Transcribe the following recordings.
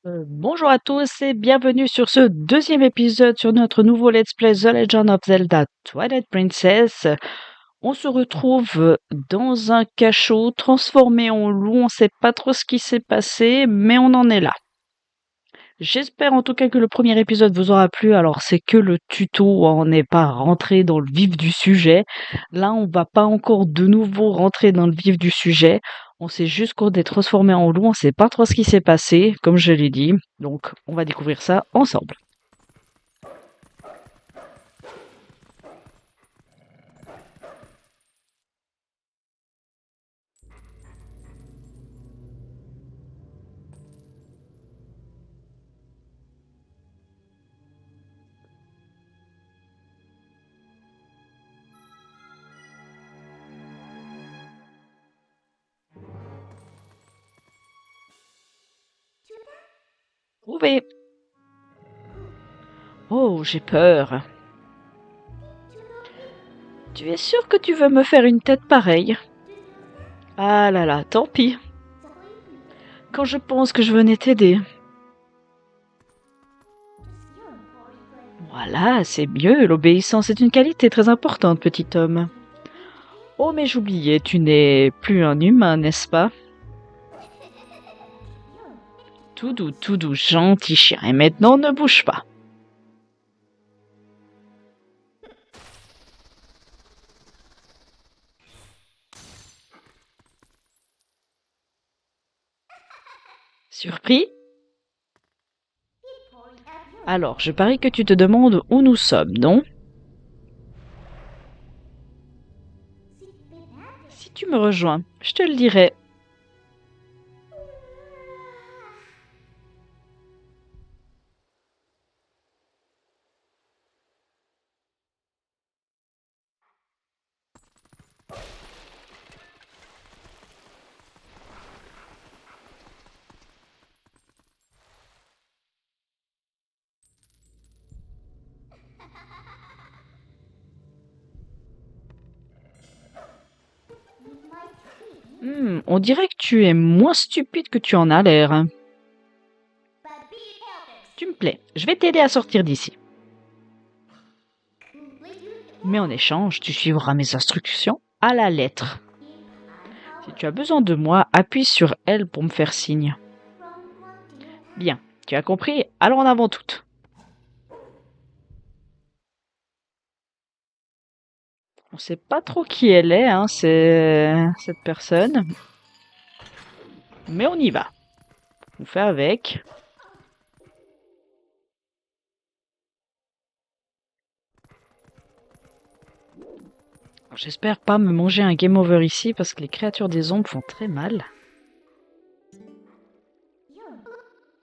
Bonjour à tous et bienvenue sur ce deuxième épisode sur notre nouveau Let's Play The Legend of Zelda Twilight Princess. On se retrouve dans un cachot transformé en loup, on sait pas trop ce qui s'est passé, mais on en est là. J'espère en tout cas que le premier épisode vous aura plu, alors c'est que le tuto, on n'est pas rentré dans le vif du sujet. Là, on va pas encore de nouveau rentrer dans le vif du sujet. On sait juste qu'on est transformé en loup, on sait pas trop ce qui s'est passé, comme je l'ai dit. Donc, on va découvrir ça ensemble. Trouvé. Oh, j'ai peur. Tu es sûr que tu veux me faire une tête pareille? Ah là là, tant pis. Quand je pense que je venais t'aider. Voilà, c'est mieux, l'obéissance est une qualité très importante, petit homme. Oh, mais j'oubliais, tu n'es plus un humain, n'est-ce pas? Tout doux, gentil chien. Et maintenant, ne bouge pas. Surpris? Alors, je parie que tu te demandes où nous sommes, non? Si tu me rejoins, je te le dirai. On dirait que tu es moins stupide que tu en as l'air. Tu me plais, je vais t'aider à sortir d'ici. Mais en échange, tu suivras mes instructions à la lettre. Si tu as besoin de moi, appuie sur L pour me faire signe. Bien, tu as compris? Allons en avant toutes. On sait pas trop qui elle est, hein, cette personne. Mais on y va. On fait avec. J'espère pas me manger un game over ici parce que les créatures des ombres font très mal.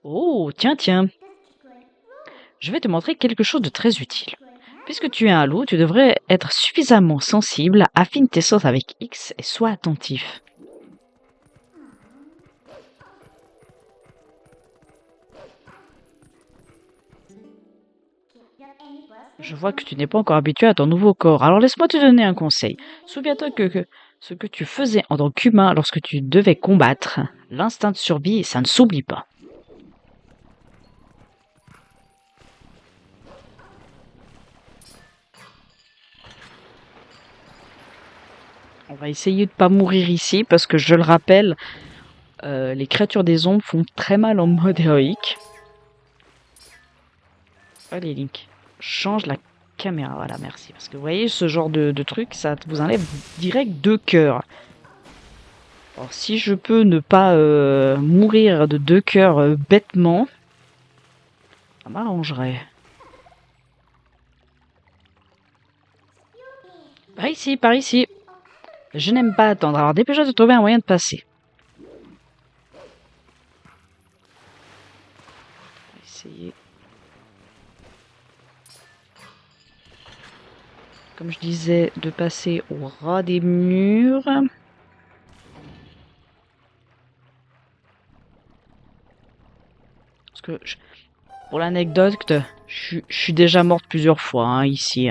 Oh, tiens, tiens. Je vais te montrer quelque chose de très utile. Puisque tu es un loup, tu devrais être suffisamment sensible, affine tes sens avec X et sois attentif. Je vois que tu n'es pas encore habitué à ton nouveau corps, alors laisse-moi te donner un conseil. Souviens-toi que ce que tu faisais en tant qu'humain lorsque tu devais combattre, l'instinct de survie, ça ne s'oublie pas. On va essayer de pas mourir ici parce que je le rappelle, les créatures des ombres font très mal en mode héroïque. Allez Link, change la caméra, voilà merci. Parce que vous voyez ce genre de truc, ça vous enlève direct 2 cœurs. Alors si je peux ne pas mourir de 2 cœurs bêtement, ça m'arrangerait. Par ici, par ici. Je n'aime pas attendre, alors dépêche-toi de trouver un moyen de passer. On va essayer. Comme je disais, de passer au ras des murs. Parce que, pour l'anecdote, je suis déjà morte plusieurs fois hein, ici.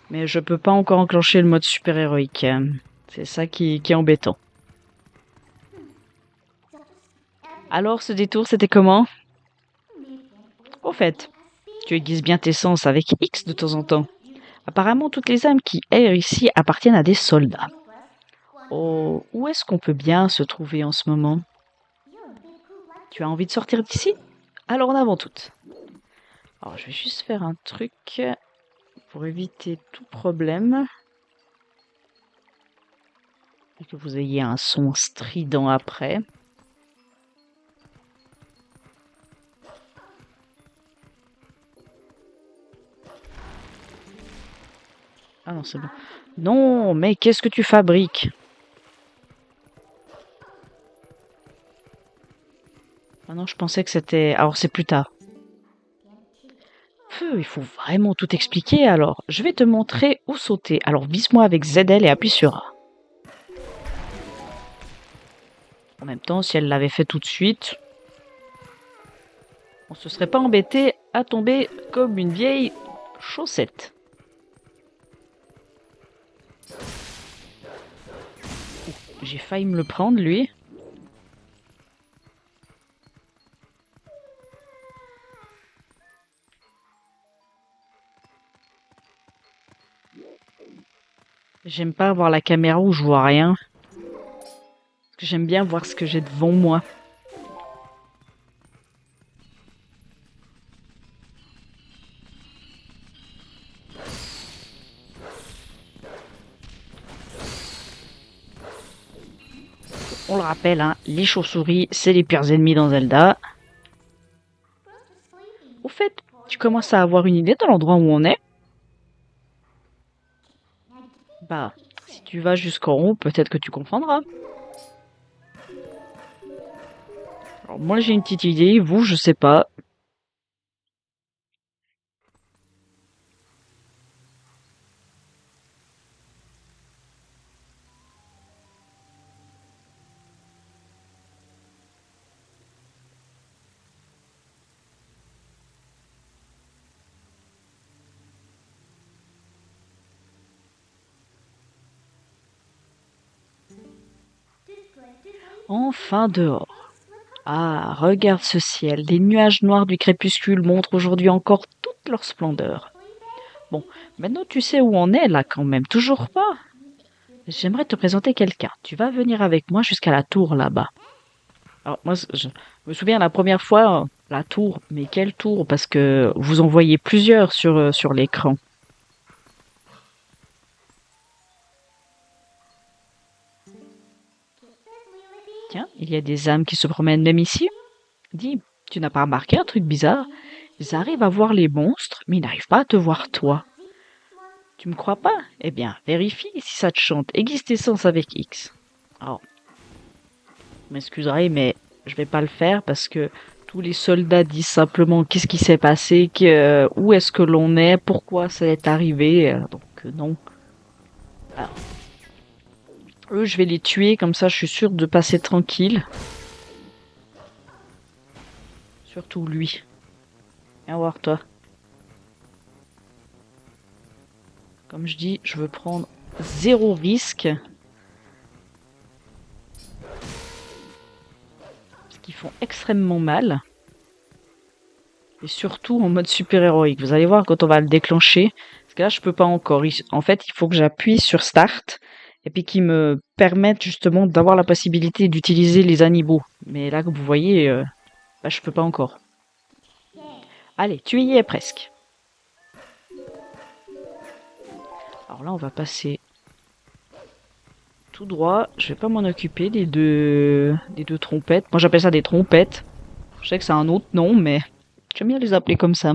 Mais je peux pas encore enclencher le mode super-héroïque. C'est ça qui est embêtant. Alors, ce détour, c'était comment? Au fait, tu aiguises bien tes sens avec X de temps en temps. Apparemment, toutes les âmes qui errent ici appartiennent à des soldats. Oh, où est-ce qu'on peut bien se trouver en ce moment? Tu as envie de sortir d'ici? Alors en avant toutes. Alors, je vais juste faire un truc pour éviter tout problème et que vous ayez un son strident après. Ah non, c'est bon. Non, mais qu'est-ce que tu fabriques? Ah non, je pensais que c'était... Alors, c'est plus tard. Il faut vraiment tout expliquer alors. Je vais te montrer où sauter. Alors, vise-moi avec ZL et appuie sur A. En même temps, si elle l'avait fait tout de suite, on se serait pas embêté à tomber comme une vieille chaussette. J'ai failli me le prendre, lui. J'aime pas avoir la caméra où je vois rien. Parce que j'aime bien voir ce que j'ai devant moi. On le rappelle, hein, les chauves-souris, c'est les pires ennemis dans Zelda. Au fait, tu commences à avoir une idée de l'endroit où on est? Bah, si tu vas jusqu'en haut, peut-être que tu comprendras. Alors moi j'ai une petite idée, vous je sais pas. Enfin dehors. Ah, regarde ce ciel. Les nuages noirs du crépuscule montrent aujourd'hui encore toute leur splendeur. Bon, maintenant tu sais où on est là quand même, toujours pas? J'aimerais te présenter quelqu'un. Tu vas venir avec moi jusqu'à la tour là-bas. Alors moi, je me souviens la première fois, la tour, mais quelle tour? Parce que vous en voyez plusieurs sur l'écran. Tiens, il y a des âmes qui se promènent même ici. Dis, tu n'as pas remarqué un truc bizarre? Ils arrivent à voir les monstres, mais ils n'arrivent pas à te voir toi. Tu me crois pas? Eh bien, vérifie si ça te chante. Aiguise tes sens avec X. Alors, vous m'excuserez, mais je vais pas le faire parce que tous les soldats disent simplement qu'est-ce qui s'est passé, où est-ce que l'on est, pourquoi ça est arrivé. Donc non. Alors, eux, je vais les tuer, comme ça je suis sûre de passer tranquille. Surtout lui. Viens voir toi. Comme je dis, je veux prendre zéro risque. Parce qu'ils font extrêmement mal. Et surtout en mode super-héroïque. Vous allez voir quand on va le déclencher. Parce que là, je peux pas encore. En fait, il faut que j'appuie sur Start. Et puis qu'il me permette justement d'avoir la possibilité d'utiliser les amiibo. Mais là, comme vous voyez, bah, je peux pas encore. Allez, tu y es presque. Alors là, on va passer tout droit. Je vais pas m'en occuper des deux trompettes. Moi, j'appelle ça des trompettes. Je sais que c'est un autre nom, mais j'aime bien les appeler comme ça.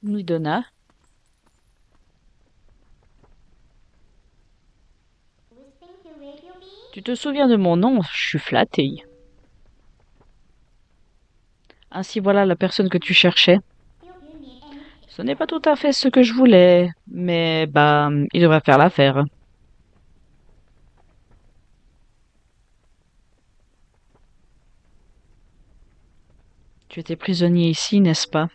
Midona, tu te souviens de mon nom? Je suis flattée. Ainsi voilà la personne que tu cherchais. Ce n'est pas tout à fait ce que je voulais, mais bah, il devrait faire l'affaire. Tu étais prisonnier ici, n'est-ce pas?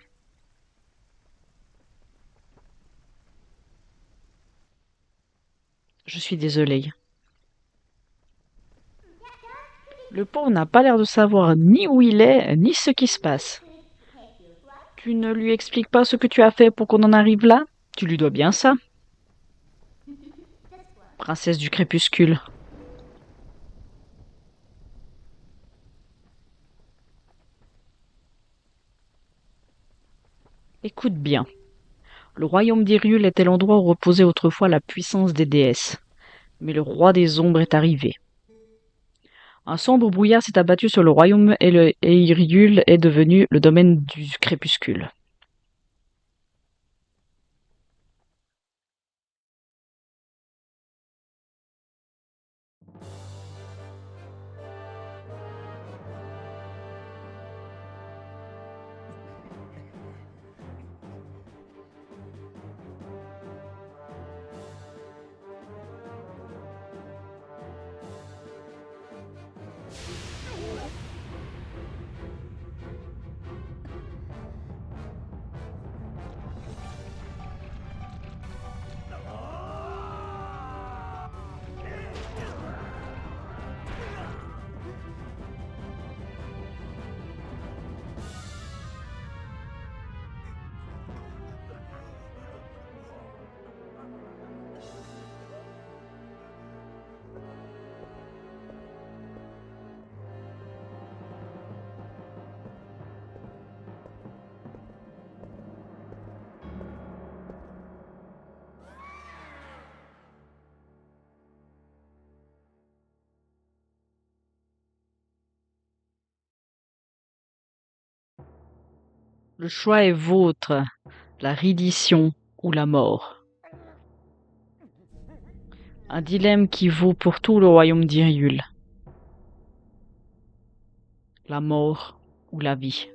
Je suis désolée. Le pauvre n'a pas l'air de savoir ni où il est, ni ce qui se passe. Tu ne lui expliques pas ce que tu as fait pour qu'on en arrive là? Tu lui dois bien ça, princesse du crépuscule. Écoute bien. Le royaume d'Hyrule était l'endroit où reposait autrefois la puissance des déesses. Mais le roi des ombres est arrivé. Un sombre brouillard s'est abattu sur le royaume et Hyrule est devenu le domaine du crépuscule. Le choix est vôtre, la reddition ou la mort. Un dilemme qui vaut pour tout le royaume d'Hyrule. La mort ou la vie.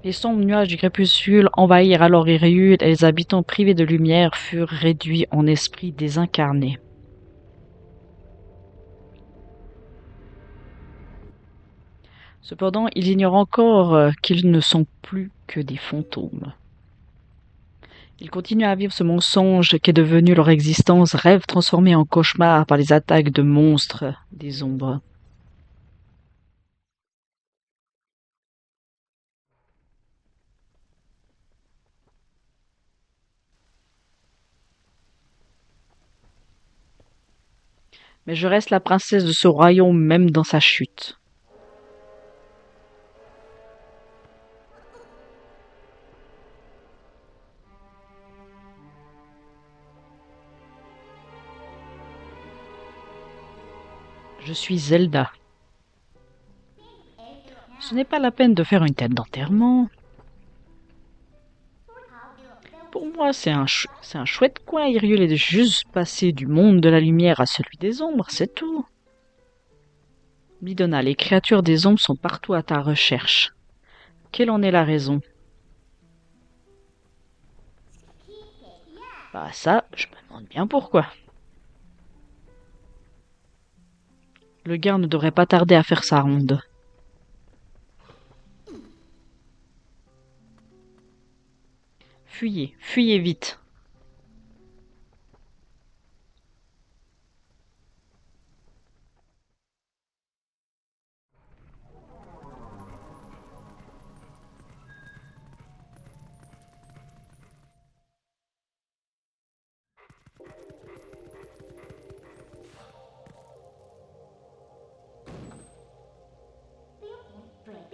Les sombres nuages du crépuscule envahirent alors Hyrule et les habitants privés de lumière furent réduits en esprits désincarnés. Cependant, ils ignorent encore qu'ils ne sont plus que des fantômes. Ils continuent à vivre ce mensonge qu'est devenu leur existence, rêve transformé en cauchemar par les attaques de monstres des ombres. Mais je reste la princesse de ce royaume même dans sa chute. Je suis Zelda. Ce n'est pas la peine de faire une tête d'enterrement. Pour moi, c'est un chouette coin. Hyrule est juste passé du monde de la lumière à celui des ombres, c'est tout. Midona, les créatures des ombres sont partout à ta recherche. Quelle en est la raison? Bah ça, je me demande bien pourquoi. Le gars ne devrait pas tarder à faire sa ronde. Fuyez, fuyez vite.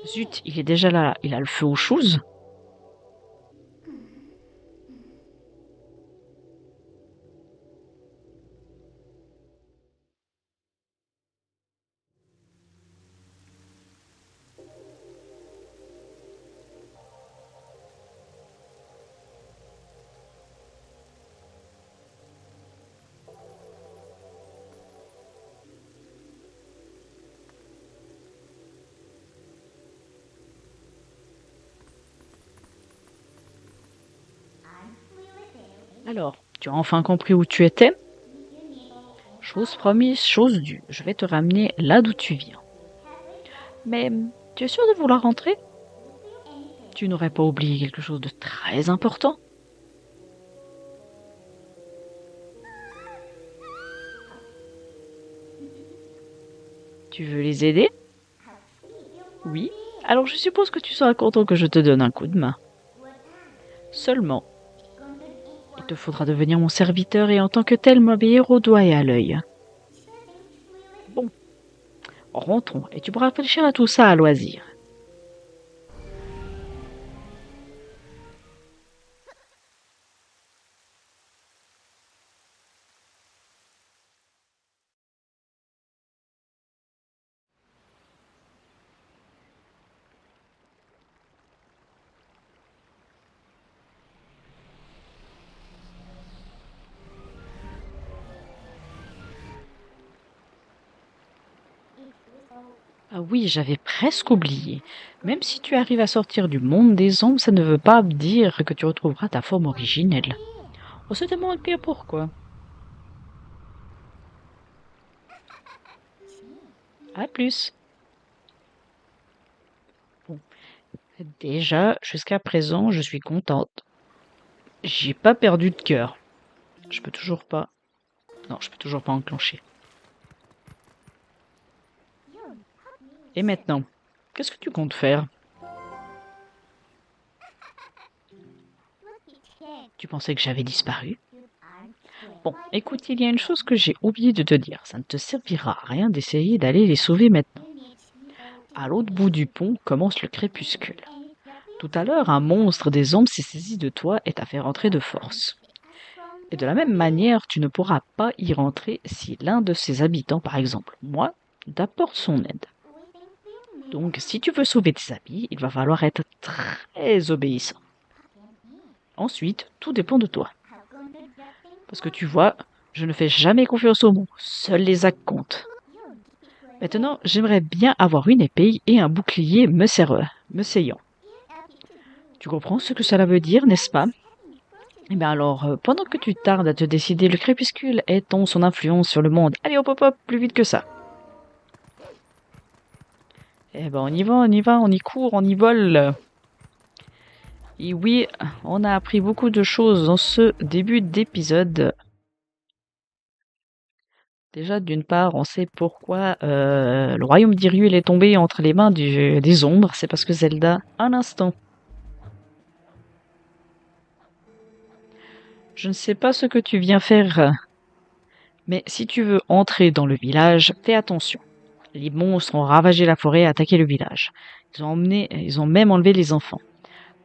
Zut, il est déjà là, il a le feu aux choses. Alors, tu as enfin compris où tu étais? Chose promise, chose due. Je vais te ramener là d'où tu viens. Mais tu es sûr de vouloir rentrer? Tu n'aurais pas oublié quelque chose de très important? Tu veux les aider? Oui. Alors je suppose que tu seras content que je te donne un coup de main. Seulement, il te faudra devenir mon serviteur et en tant que tel m'obéir au doigt et à l'œil. Bon, rentrons et tu pourras réfléchir à tout ça à loisir. Ah oui, j'avais presque oublié. Même si tu arrives à sortir du monde des ombres, ça ne veut pas dire que tu retrouveras ta forme originelle. On se demande bien pourquoi. À plus. Bon, déjà, jusqu'à présent, je suis contente. J'ai pas perdu de cœur. Je peux toujours pas. Non, je peux toujours pas enclencher. Et maintenant, qu'est-ce que tu comptes faire? Tu pensais que j'avais disparu? Bon, écoute, il y a une chose que j'ai oublié de te dire. Ça ne te servira à rien d'essayer d'aller les sauver maintenant. À l'autre bout du pont commence le crépuscule. Tout à l'heure, un monstre des ombres s'est saisi de toi et t'a fait rentrer de force. Et de la même manière, tu ne pourras pas y rentrer si l'un de ses habitants, par exemple moi, t'apporte son aide. Donc, si tu veux sauver tes amis, il va falloir être très obéissant. Ensuite, tout dépend de toi. Parce que tu vois, je ne fais jamais confiance aux mots, seuls les actes comptent. Maintenant, j'aimerais bien avoir une épée et un bouclier me saillant. Tu comprends ce que cela veut dire, n'est-ce pas? Eh bien alors, pendant que tu tardes à te décider, le crépuscule étend son influence sur le monde. Allez hop hop hop, plus vite que ça. Eh ben on y va, on y va, on y court, on y vole. Et oui, on a appris beaucoup de choses dans ce début d'épisode. Déjà, d'une part, on sait pourquoi le royaume d'Hyrule est tombé entre les mains des ombres. C'est parce que Zelda, un instant. Je ne sais pas ce que tu viens faire, mais si tu veux entrer dans le village, fais attention. Les monstres ont ravagé la forêt et attaqué le village. Ils ont même enlevé les enfants.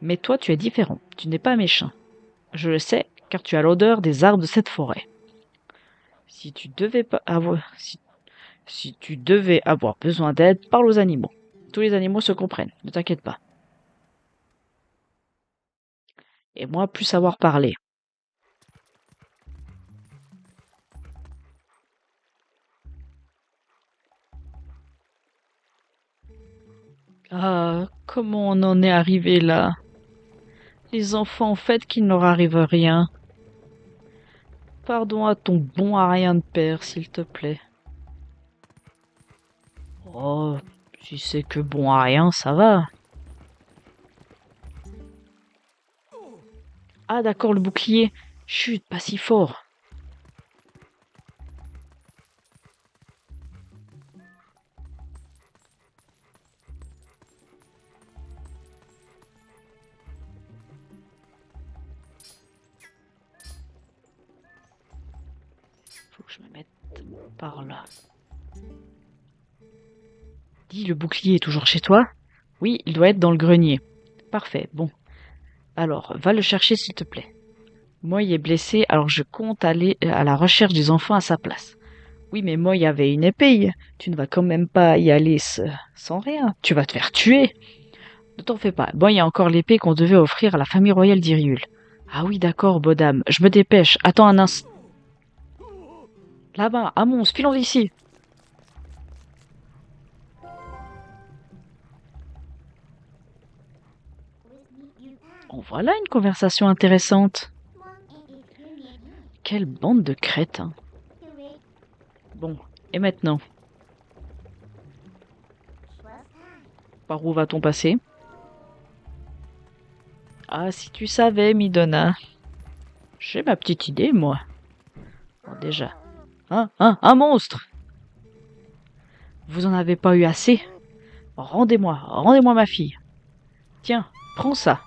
Mais toi, tu es différent. Tu n'es pas méchant. Je le sais, car tu as l'odeur des arbres de cette forêt. Si tu devais pas avoir, si tu devais avoir besoin d'aide, parle aux animaux. Tous les animaux se comprennent. Ne t'inquiète pas. Et moi, plus savoir parler. Ah, comment on en est arrivé là? Les enfants, en fait, qu'il ne leur arrive rien. Pardon à ton bon à rien de père, s'il te plaît. Oh, si c'est que bon à rien, ça va. Ah d'accord, le bouclier. Chut, pas si fort. Faut que je me mette par là. Dis, le bouclier est toujours chez toi? Oui, il doit être dans le grenier. Parfait, bon. Alors, va le chercher s'il te plaît. Moy est blessé, alors je compte aller à la recherche des enfants à sa place. Oui, mais Moy avait une épée. Tu ne vas quand même pas y aller sans rien. Tu vas te faire tuer. Ne t'en fais pas. Bon, il y a encore l'épée qu'on devait offrir à la famille royale d'Iriul. Ah oui, d'accord, Bodam. Je me dépêche. Attends un instant. Là-bas, Amons, filons d'ici. Oh, voilà une conversation intéressante. Quelle bande de crétins. Bon, et maintenant? Par où va-t-on passer? Ah, si tu savais, Midona. J'ai ma petite idée, moi. Bon, déjà. Un monstre! Vous en avez pas eu assez? Rendez-moi ma fille. Tiens, prends ça.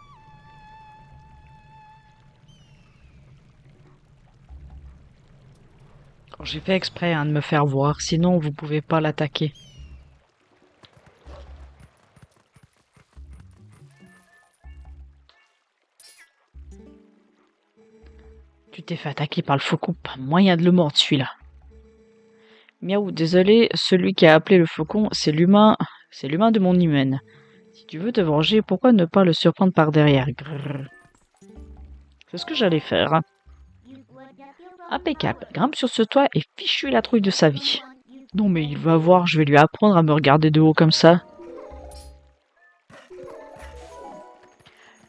J'ai fait exprès de me faire voir, sinon vous pouvez pas l'attaquer. Tu t'es fait attaquer par le faucon, pas moyen de le mordre celui-là. Miaou, désolé, celui qui a appelé le faucon, c'est l'humain de mon humaine. Si tu veux te venger, pourquoi ne pas le surprendre par derrière? Grrr. C'est ce que j'allais faire. Impeccable, grimpe sur ce toit et fichu la trouille de sa vie. Non mais il va voir, je vais lui apprendre à me regarder de haut comme ça.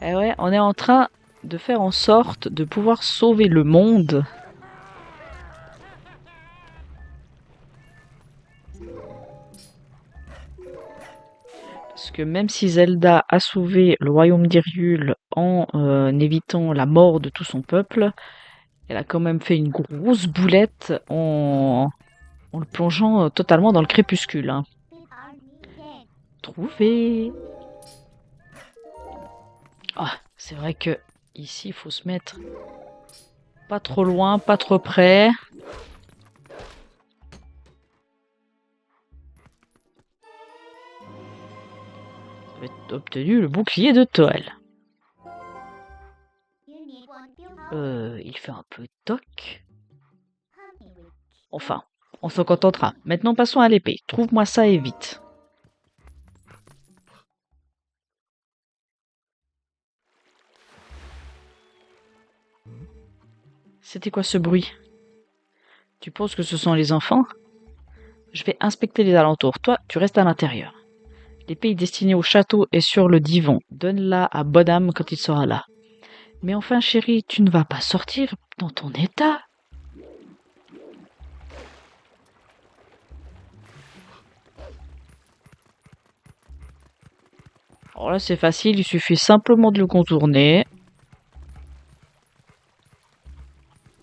Eh ouais, on est en train de faire en sorte de pouvoir sauver le monde. Parce que même si Zelda a sauvé le royaume d'Hyrule en évitant la mort de tout son peuple, elle a quand même fait une grosse boulette en le plongeant totalement dans le crépuscule. Hein. Trouvé. Ah, c'est vrai que ici il faut se mettre pas trop loin, pas trop près. Vous avez obtenu le bouclier de Toel. Il fait un peu toc. Enfin, on s'en contentera. Maintenant passons à l'épée. Trouve-moi ça et vite. C'était quoi ce bruit? Tu penses que ce sont les enfants? Je vais inspecter les alentours. Toi, tu restes à l'intérieur. L'épée est destinée au château et sur le divan. Donne-la à Bodam quand il sera là. Mais enfin, chérie, tu ne vas pas sortir dans ton état. Alors là, c'est facile, il suffit simplement de le contourner.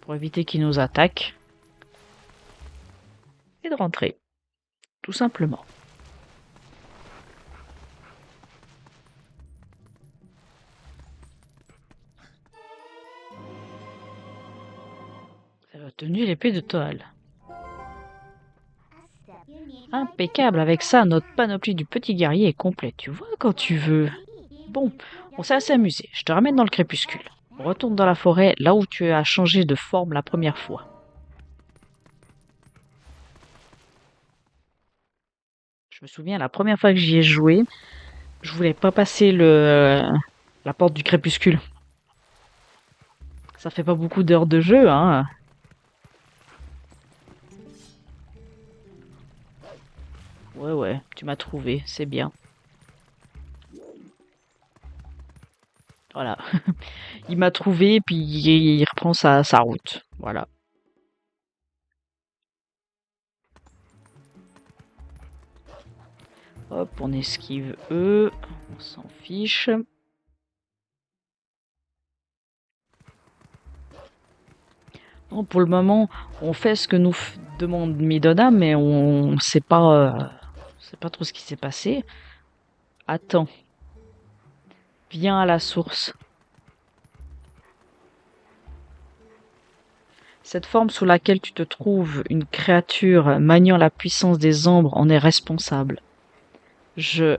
Pour éviter qu'il nous attaque. Et de rentrer. Tout simplement. Elle a tenu l'épée de Toal. Impeccable, avec ça, notre panoplie du petit guerrier est complète. Tu vois quand tu veux. Bon, on s'est assez amusé. Je te ramène dans le crépuscule. On retourne dans la forêt, là où tu as changé de forme la première fois. Je me souviens, la première fois que j'y ai joué, je voulais pas passer la porte du crépuscule. Ça fait pas beaucoup d'heures de jeu, hein. Ouais, tu m'as trouvé, c'est bien. Voilà. Il m'a trouvé, puis il reprend sa route. Voilà. Hop, on esquive eux. On s'en fiche. Non, pour le moment, on fait ce que nous demande Midona, mais on sait pas trop ce qui s'est passé. Attends. Viens à la source. Cette forme sous laquelle tu te trouves, une créature maniant la puissance des ombres, en est responsable. Je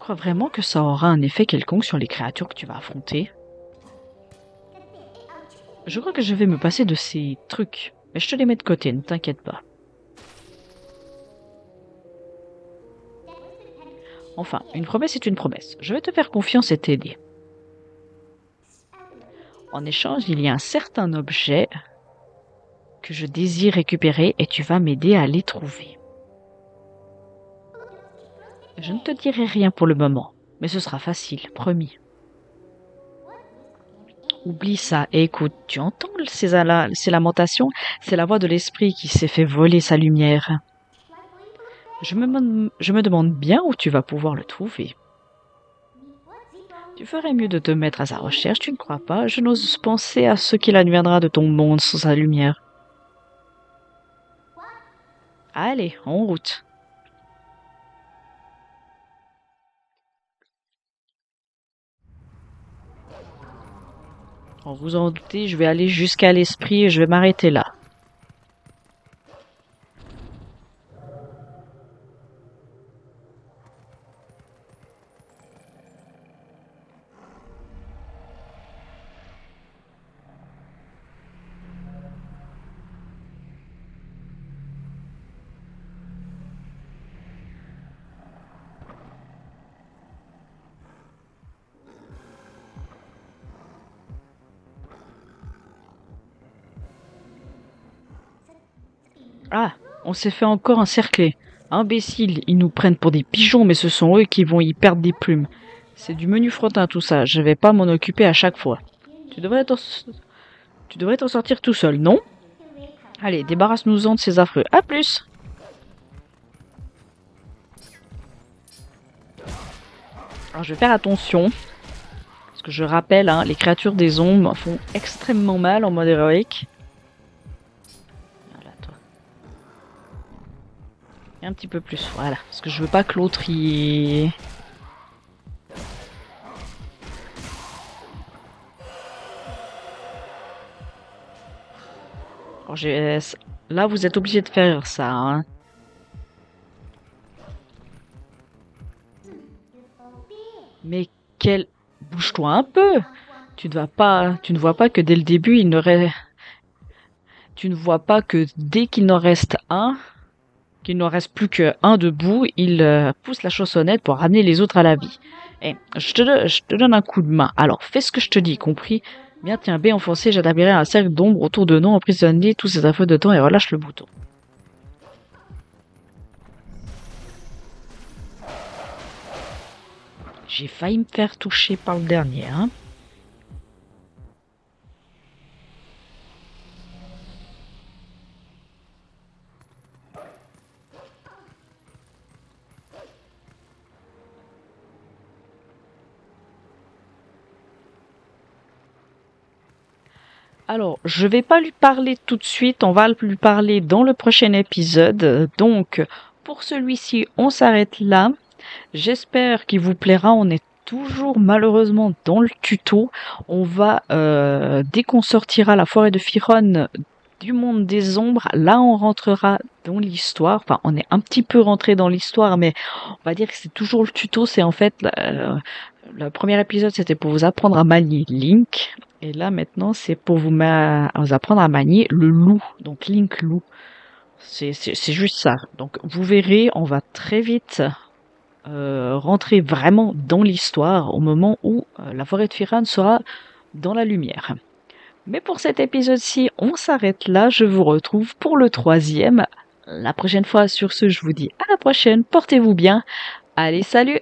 crois vraiment que ça aura un effet quelconque sur les créatures que tu vas affronter? Je crois que je vais me passer de ces trucs, mais je te les mets de côté, ne t'inquiète pas. Enfin, une promesse est une promesse. Je vais te faire confiance et t'aider. En échange, il y a un certain objet que je désire récupérer et tu vas m'aider à les trouver. Je ne te dirai rien pour le moment, mais ce sera facile, promis. Oublie ça et écoute, tu entends ces lamentations? C'est la voix de l'esprit qui s'est fait voler sa lumière. Je me demande bien où tu vas pouvoir le trouver. Tu ferais mieux de te mettre à sa recherche, tu ne crois pas? Je n'ose penser à ce qu'il adviendra de ton monde sans sa lumière. Allez, en route. Vous en doutez, je vais aller jusqu'à l'esprit et je vais m'arrêter là. Ah, on s'est fait encore encercler. Imbéciles, ils nous prennent pour des pigeons, mais ce sont eux qui vont y perdre des plumes. C'est du menu frottin tout ça, je vais pas m'en occuper à chaque fois. Tu devrais t'en sortir tout seul, non? Allez, débarrasse-nous-en de ces affreux. À plus! Alors je vais faire attention, parce que je rappelle, hein, les créatures des ombres font extrêmement mal en mode héroïque. Voilà, toi. Et un petit peu plus, voilà, parce que je veux pas que l'autre y... Alors, là, vous êtes obligé de faire ça, hein. Mais quel... Bouge-toi un peu! Tu ne vois pas que dès le début, tu ne vois pas que dès qu'il n'en reste un, qu'il n'en reste plus qu'un debout, il pousse la chaussonnette pour ramener les autres à la vie. Et je te donne un coup de main. Alors, fais ce que je te dis, compris? Bien, tiens, B enfoncé, j'établirai un cercle d'ombre autour de nous, emprisonner tous ces affreux dedans et relâche le bouton. J'ai failli me faire toucher par le dernier, hein. Alors, je vais pas lui parler tout de suite, on va lui parler dans le prochain épisode. Donc, pour celui-ci, on s'arrête là. J'espère qu'il vous plaira. On est toujours malheureusement dans le tuto. On va, dès qu'on sortira la forêt de Firon du monde des ombres, là on rentrera dans l'histoire. Enfin, on est un petit peu rentré dans l'histoire, mais on va dire que c'est toujours le tuto. C'est en fait, le premier épisode, c'était pour vous apprendre à manier Link. Et là, maintenant, c'est pour vous apprendre à manier le loup. Donc, Link loup. C'est juste ça. Donc, vous verrez, on va très vite rentrer vraiment dans l'histoire au moment où la forêt de Firan sera dans la lumière. Mais pour cet épisode-ci, on s'arrête là. Je vous retrouve pour le 3e la prochaine fois. Sur ce, je vous dis à la prochaine. Portez-vous bien. Allez, salut!